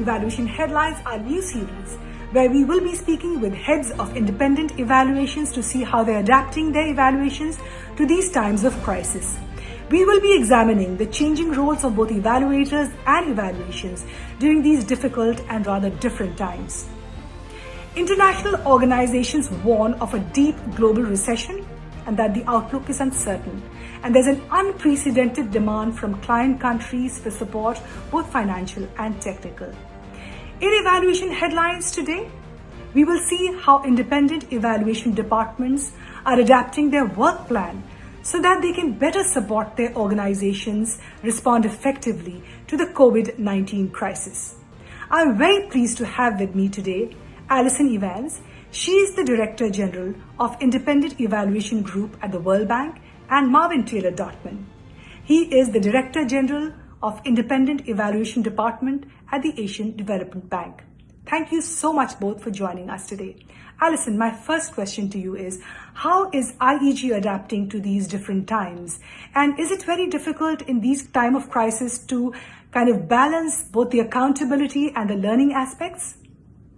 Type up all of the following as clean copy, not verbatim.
Evaluation Headlines, our new series, where we will be speaking with heads of independent evaluations to see how they're adapting their evaluations to these times of crisis. We will be examining the changing roles of both evaluators and evaluations during these difficult and rather different times. International organizations warn of a deep global recession and that the outlook is uncertain, and there's an unprecedented demand from client countries for support, both financial and technical. In Evaluation Headlines today, we will see how independent evaluation departments are adapting their work plan so that they can better support their organizations respond effectively to the COVID-19 crisis. I'm very pleased to have with me today Alison Evans. She is the Director General of Independent Evaluation Group at the World Bank, and Marvin Taylor Dortman. He is the Director General of Independent Evaluation Department at the Asian Development Bank. Thank you so much both for joining us today. Alison, my first question to you is, how is IEG adapting to these different times? And is it very difficult in these time of crisis to kind of balance both the accountability and the learning aspects?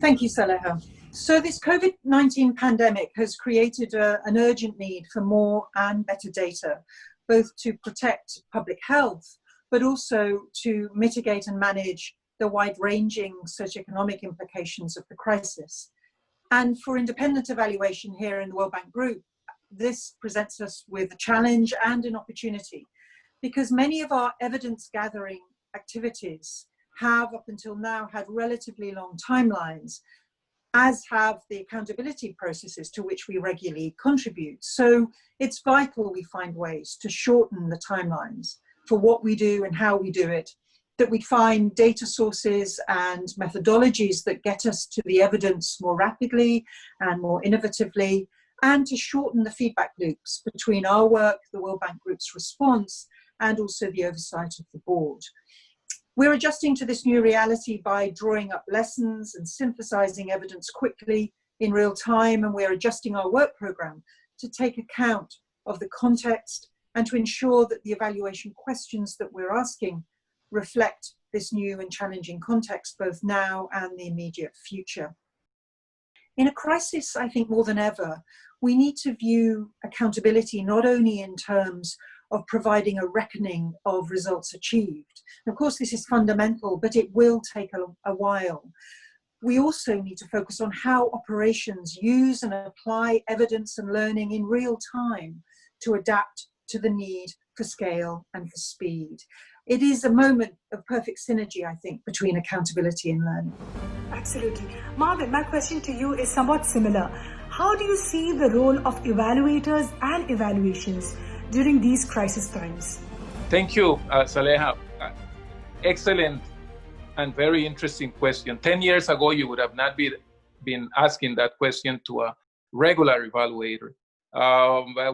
Thank you, Saleha. So this COVID-19 pandemic has created an urgent need for more and better data, both to protect public health, but also to mitigate and manage the wide-ranging socioeconomic implications of the crisis. And for independent evaluation here in the World Bank Group, this presents us with a challenge and an opportunity, because many of our evidence-gathering activities have up until now had relatively long timelines, as have the accountability processes to which we regularly contribute. So it's vital we find ways to shorten the timelines for what we do and how we do it, that we find data sources and methodologies that get us to the evidence more rapidly and more innovatively, and to shorten the feedback loops between our work, the World Bank Group's response, and also the oversight of the board. We're adjusting to this new reality by drawing up lessons and synthesizing evidence quickly in real time, and we're adjusting our work program to take account of the context and to ensure that the evaluation questions that we're asking reflect this new and challenging context, both now and the immediate future. In a crisis, I think more than ever, we need to view accountability not only in terms of providing a reckoning of results achieved. And of course, this is fundamental, but it will take a while. We also need to focus on how operations use and apply evidence and learning in real time to adapt to the need for scale and for speed. It is a moment of perfect synergy, I think, between accountability and learning. Absolutely. Marvin, my question to you is somewhat similar. How do you see the role of evaluators and evaluations during these crisis times? Thank you, Saleha. Excellent and very interesting question. 10 years ago, you would have not been asking that question to a regular evaluator.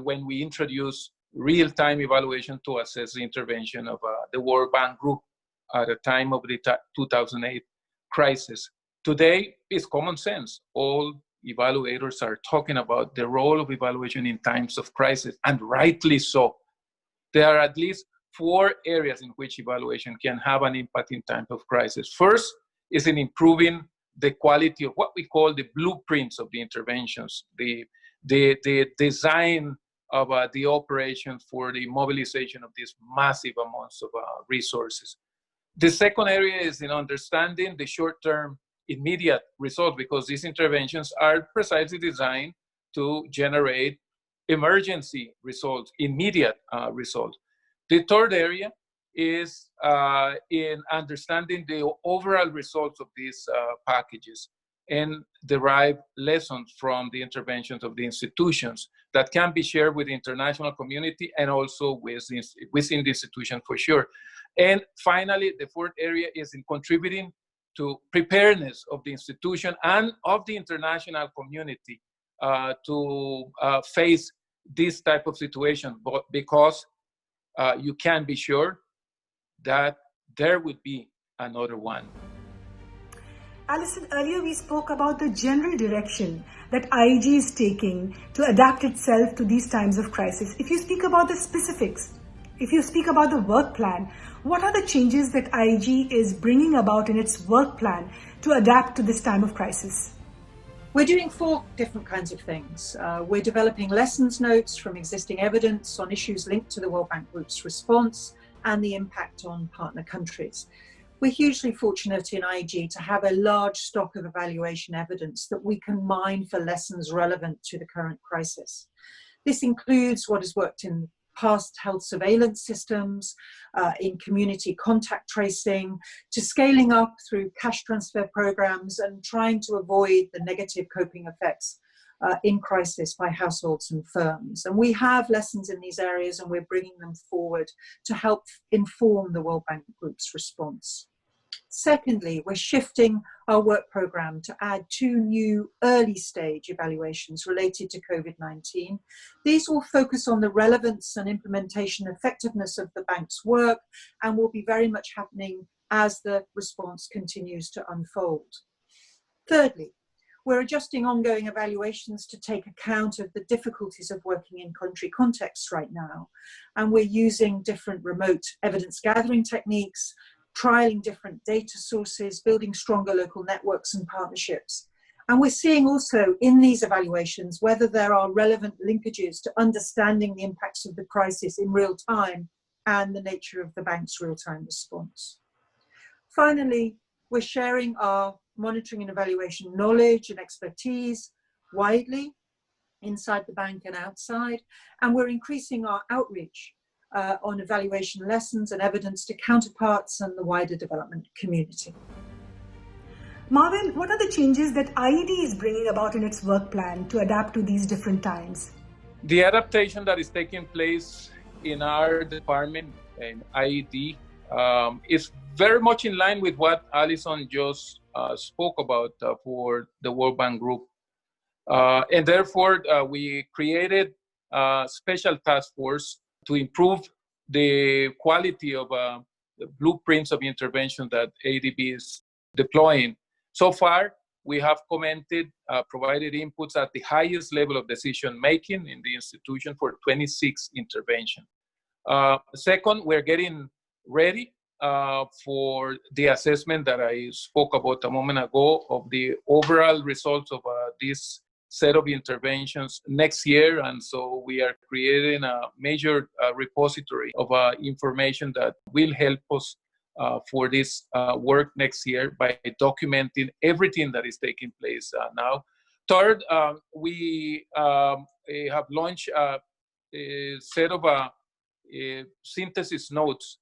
When we introduced real-time evaluation to assess the intervention of the World Bank Group at the time of the 2008 crisis. Today, it's common sense. All evaluators are talking about the role of evaluation in times of crisis, and rightly so. There are at least 4 areas in which evaluation can have an impact in times of crisis. First is in improving the quality of what we call the blueprints of the interventions, the design of the operation for the mobilization of these massive amounts of resources. The second area is in understanding the short-term immediate result, because these interventions are precisely designed to generate emergency results, immediate results. The third area is in understanding the overall results of these packages and derive lessons from the interventions of the institutions that can be shared with the international community and also within the institution for sure. And finally, the fourth area is in contributing to preparedness of the institution and of the international community to face this type of situation, because you can be sure that there would be another one. Alison, earlier we spoke about the general direction that IEG is taking to adapt itself to these times of crisis. If you speak about the specifics, if you speak about the work plan, what are the changes that IEG is bringing about in its work plan to adapt to this time of crisis? We're doing 4 different kinds of things. We're developing lessons notes from existing evidence on issues linked to the World Bank Group's response and the impact on partner countries. We're hugely fortunate in IEG to have a large stock of evaluation evidence that we can mine for lessons relevant to the current crisis. This includes what has worked in past health surveillance systems, in community contact tracing, to scaling up through cash transfer programs and trying to avoid the negative coping effects in crisis by households and firms. And we have lessons in these areas and we're bringing them forward to help inform the World Bank Group's response. Secondly, we're shifting our work programme to add 2 new early stage evaluations related to COVID-19. These will focus on the relevance and implementation effectiveness of the bank's work and will be very much happening as the response continues to unfold. Thirdly, we're adjusting ongoing evaluations to take account of the difficulties of working in country contexts right now. And we're using different remote evidence gathering techniques, trialing different data sources, building stronger local networks and partnerships. And we're seeing also in these evaluations whether there are relevant linkages to understanding the impacts of the crisis in real time and the nature of the bank's real-time response. Finally, we're sharing our monitoring and evaluation knowledge and expertise widely inside the bank and outside, and we're increasing our outreach on evaluation lessons and evidence to counterparts and the wider development community. Marvin, what are the changes that IED is bringing about in its work plan to adapt to these different times? The adaptation that is taking place in our department in IED is very much in line with what Alison just spoke about for the World Bank Group. And therefore, we created a special task force to improve the quality of the blueprints of intervention that ADB is deploying. So far, we have commented, provided inputs at the highest level of decision making in the institution for 26 interventions. Second, we're getting ready for the assessment that I spoke about a moment ago of the overall results of this set of interventions next year. And so we are creating a major repository of information that will help us for this work next year by documenting everything that is taking place now. Third, we have launched a set of synthesis notes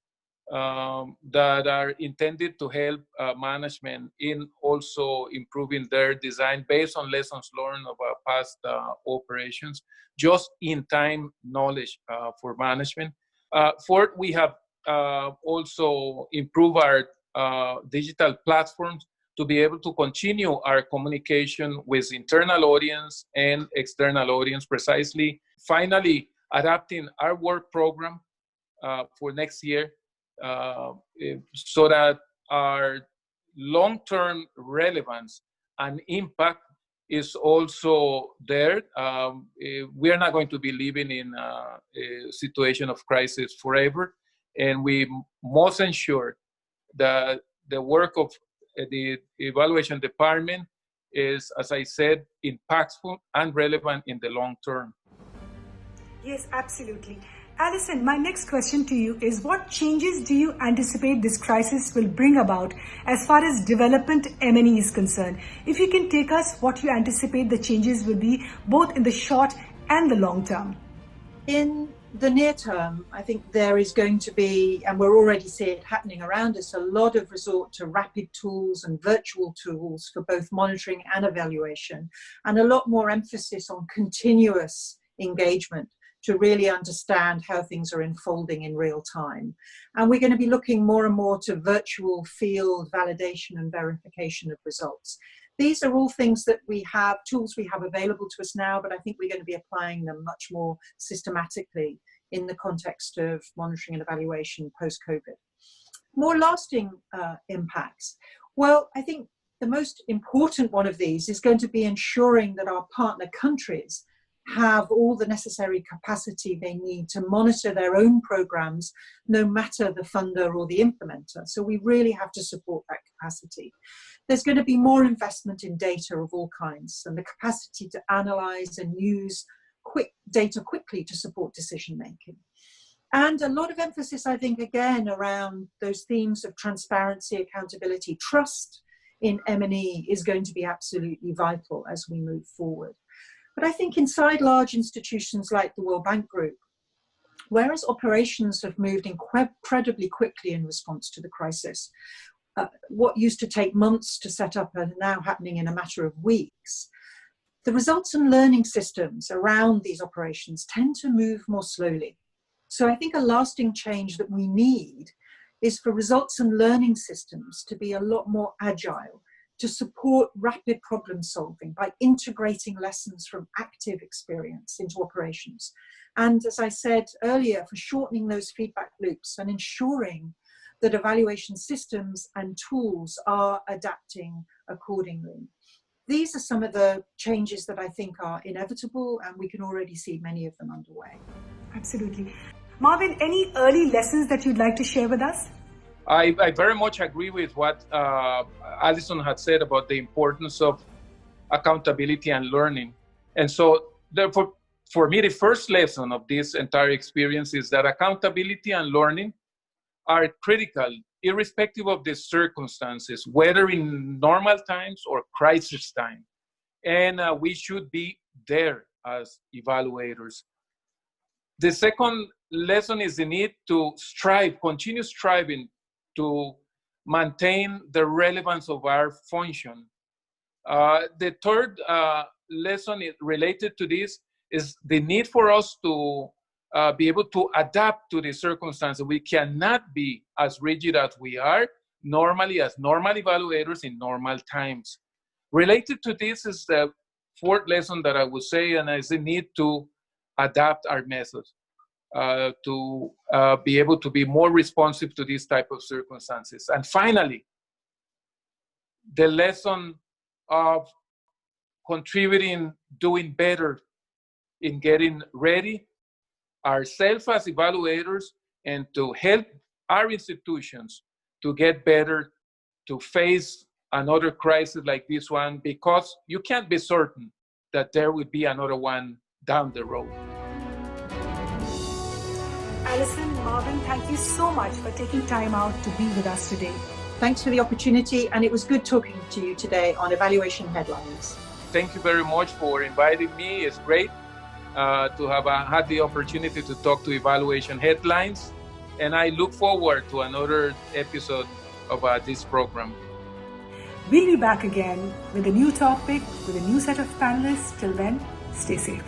that are intended to help management in also improving their design based on lessons learned of past operations, just in time knowledge for management. Fourth, we have also improved our digital platforms to be able to continue our communication with internal audience and external audience precisely. Finally, adapting our work program for next year so that our long-term relevance and impact is also there. We are not going to be living in a situation of crisis forever, and we must ensure that the work of the evaluation department is, as I said, impactful and relevant in the long term. Yes, absolutely. Alison, my next question to you is, what changes do you anticipate this crisis will bring about as far as development M&E is concerned? If you can take us what you anticipate the changes will be both in the short and the long term. In the near term, I think there is going to be, and we're already seeing it happening around us, a lot of resort to rapid tools and virtual tools for both monitoring and evaluation, and a lot more emphasis on continuous engagement to really understand how things are unfolding in real time. And we're going to be looking more and more to virtual field validation and verification of results. These are all things that we have, tools we have available to us now, but I think we're going to be applying them much more systematically in the context of monitoring and evaluation post-COVID. More lasting impacts. Well, I think the most important one of these is going to be ensuring that our partner countries have all the necessary capacity they need to monitor their own programs, no matter the funder or the implementer. So we really have to support that capacity. There's going to be more investment in data of all kinds and the capacity to analyze and use data quickly to support decision making. And a lot of emphasis, I think, again, around those themes of transparency, accountability, trust in M&E is going to be absolutely vital as we move forward. But I think inside large institutions like the World Bank Group, whereas operations have moved incredibly quickly in response to the crisis, what used to take months to set up are now happening in a matter of weeks. The results and learning systems around these operations tend to move more slowly. So I think a lasting change that we need is for results and learning systems to be a lot more agile, to support rapid problem solving by integrating lessons from active experience into operations. And as I said earlier, for shortening those feedback loops and ensuring that evaluation systems and tools are adapting accordingly. These are some of the changes that I think are inevitable, and we can already see many of them underway. Absolutely. Marvin, any early lessons that you'd like to share with us? I very much agree with what Alison had said about the importance of accountability and learning. And so therefore, for me, the first lesson of this entire experience is that accountability and learning are critical, irrespective of the circumstances, whether in normal times or crisis time. And we should be there as evaluators. The second lesson is the need to continue striving to maintain the relevance of our function. The third lesson related to this is the need for us to be able to adapt to the circumstances. We cannot be as rigid as we are normally as normal evaluators in normal times. Related to this is the fourth lesson that I would say, and is the need to adapt our methods to be able to be more responsive to these type of circumstances. And finally, the lesson of contributing, doing better in getting ready ourselves as evaluators and to help our institutions to get better, to face another crisis like this one, because you can't be certain that there will be another one down the road. Alison, Marvin, thank you so much for taking time out to be with us today. Thanks for the opportunity, and it was good talking to you today on Evaluation Headlines. Thank you very much for inviting me. It's great to have had the opportunity to talk to Evaluation Headlines, and I look forward to another episode of this program. We'll be back again with a new topic, with a new set of panelists. Till then, stay safe.